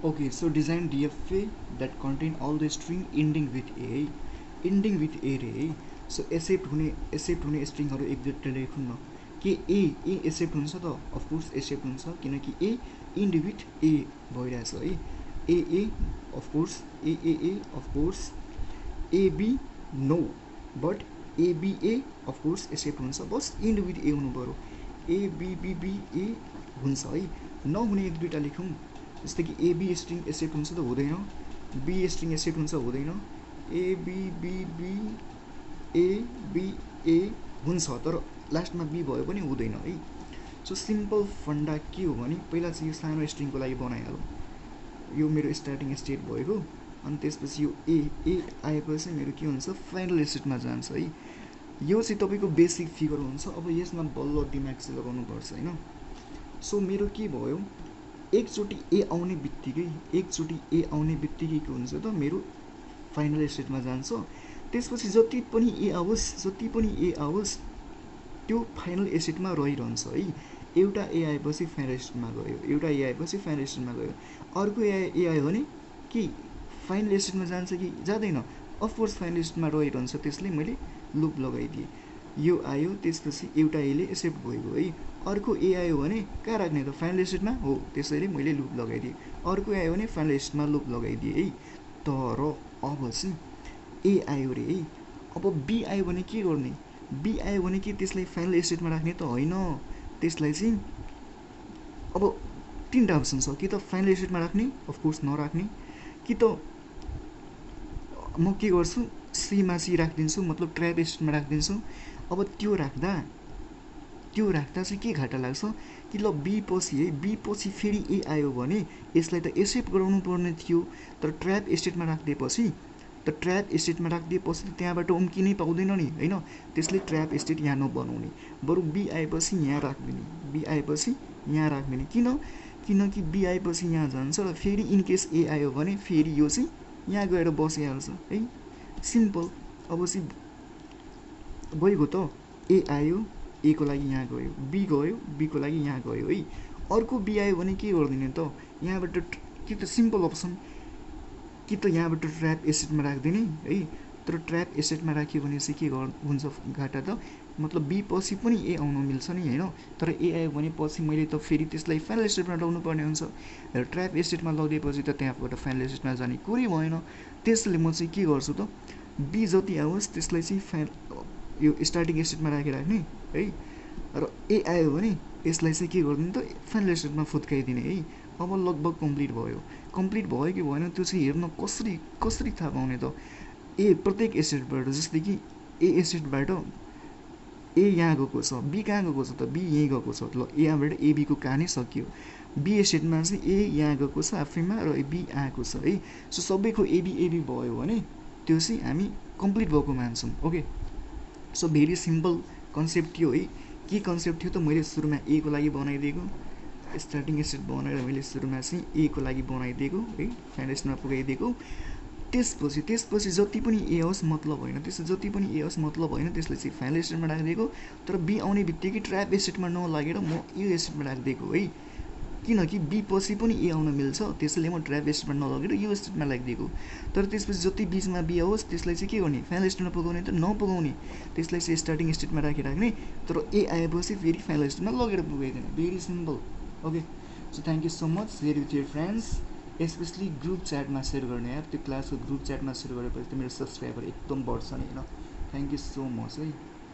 Okay, so design DFA that contain all the string ending with A, ending with A रे. So accept हुने स्ट्रिङहरु एक दुईटा लेखौँ न के A accept हुन्छ त of course accept हुन्छ किनकि A end with A भइरहेछ है. A of course A of course AB no but ABA of course accept हुन्छ बस end with A हुनु पर्यो. ABBA हुन्छ है. नहुने एक दुईटा लेखौँ जस्तै कि AB स्ट्रिङ एक्सेप्ट हुन्छ त हुँदैन, B स्ट्रिङ एक्सेप्ट हुन्छ हुँदैन, ABA हुन्छ तर लास्टमा B भयो पनि हुँदैन है. सो सिम्पल फन्डा के हो भने पहिला चाहिँ यो सानो स्ट्रिङको लागि बनाइहालौँ. यो मेरो स्टार्टिङ स्टेट भएको अनि त्यसपछि यो ए आएपछि मेरो के हुन्छ फाइनल स्टेटमा जान्छ है. यो चाहिँ तपाईँको बेसिक फिगर हुन्छ. अब यसमा बल्ल दिमाग चाहिँ लगाउनुपर्छ हैन. सो मेरो के भयो एकचोटि ए आउने बित्तिकै के हुन्छ त मेरो फाइनल स्टेटमा जान्छ. त्यसपछि जति पनि ए आओस् त्यो फाइनल स्टेटमा रहिरहन्छ है. एउटा ए आएपछि फाइनल स्टेटमा गयो, अर्को ए आयो भने के फाइनल स्टेटमा जान्छ कि जाँदैन? अफकोर्स फाइनल स्टेटमा रहिरहन्छ. त्यसले मैले लुप लगाइदिएँ. यो आयो त्यसपछि एउटा एले एक्सेप्ट भएको है. अर्को ए आयो भने कहाँ राख्ने त फाइनल स्टेटमा हो, त्यसैले मैले लुप लगाइदिएँ. अर्को आयो भने फाइनल स्टेटमा लुप लगाइदिएँ है. तर अब चाहिँ ए आयो रे है. अब बी आयो भने के गर्ने? बी आयो भने के त्यसलाई फाइनल स्टेटमा राख्ने त होइन. त्यसलाई चाहिँ अब तीनटा अप्सन छ. कि त फाइनल स्टेटमा राख्ने, अफकोर्स नराख्ने, कि त म के गर्छु सीमा सी राखिदिन्छु, मतलब ट्र्याप स्टेटमा राखिदिन्छु. अब त्यो राख्दा चाहिँ के घाटा लाग्छ कि ल बी पछि फेरि ए आयो भने यसलाई त एक्सेप्ट गराउनु पर्ने थियो. तर ट्र्याप स्टेटमा राखिदिएपछि त त्यहाँबाट उम्किनै पाउँदैन नि हैन. त्यसले ट्र्याप स्टेट यहाँ नबनाउने, बरु बी आएपछि यहाँ राख्दिने. किनकि बी आएपछि यहाँ जान्छ र फेरि इनकेस ए आयो भने फेरि यो चाहिँ यहाँ गएर बसिहाल्छ है. सिम्पल. अब चाहिँ गइगयो त ए आयो, ए को लागि यहाँ गयो, बी गयो, बी को लागि यहाँ गयो है. अर्को बी आयो भने के गर्दिने त यहाँबाट कि त सिम्पल अप्सन कि त यहाँबाट ट्र्याप एसेटमा राखिदिने है. तर ट्र्याप एसेटमा राख्यो भने चाहिँ के हुन्छ घाटा त, मतलब बी पछि पनि ए आउन मिल्छ नि हैन. तर ए आयो भने पछि मैले त फेरि त्यसलाई फाइनल स्टेटमा ल्याउनु पर्ने हुन्छ. र ट्र्याप स्टेटमा लगिदिएपछि त त्यहाँबाट फाइनल स्टेटमा जाने कुरै भएन. त्यसले म चाहिँ के गर्छु त बी जति आओस् त्यसलाई चाहिँ यो स्टार्टिङ स्टेटमा राख्ने है. र ए आयो भने यसलाई चाहिँ के गरिदिने त फाइनल स्टेटमा फुत्काइदिने है. अब लगभग कम्प्लिट भयो कि भएन त्यो चाहिँ हेर्न कसरी थाहा पाउने त. ए प्रत्येक स्टेटबाट जस्तै कि ए स्टेटबाट ए यहाँ गएको छ, बी कहाँ गएको छ त बी यहीँ गएको छ. ल यहाँबाट एबीको कहानी सकियो. बी स्टेटमा चाहिँ ए यहाँ गएको छ आफैमा र बी आएको छ है. सो सबैको एबी भयो भने त्यो चाहिँ हामी कम्प्लिट भएको मान्छौँ. Okay. So very simple concept थियो है. के कन्सेप्ट थियो त मैले सुरुमा ए को लागि बनाइदिएको, स्टार्टिङ स्टेट बनाएर मैले सुरुमा चाहिँ ए को लागि बनाइदिएको है, फाइनल स्टेटमा पुगाइदिएको. त्यसपछि जति पनि ए आओस् मतलब होइन, त्यसलाई चाहिँ फाइनल स्टेटमा राखिदिएको. तर बी आउने बित्तिकै ट्र्याप स्टेटमा नलागेर म यो स्टेटमा राखिदिएको है. किनकि बी पछि पनि ए आउन मिल्छ, त्यसैले म ट्र्याप स्टेटमा नलगेर यो स्टेटमा राखिदिएको. तर त्यसपछि जति बिचमा बी आओस् त्यसलाई चाहिँ के गर्ने, फाइनल स्टेटमा पुगाउने त नपुगाउने, त्यसलाई चाहिँ स्टार्टिङ स्टेटमा राख्ने. तर ए आएपछि फेरि फाइनल स्टेटमा लगेर पुगाइदिने. Very simple. Okay. So thank you so much. Share with your friends, especially group च्याटमा सेयर गर्ने यार. त्यो क्लासको ग्रुप च्याटमा सेयर गरेपछि त मेरो सब्सक्राइबर एकदम बढ्छ नि हैन. थ्याङ्क यू सो मच है.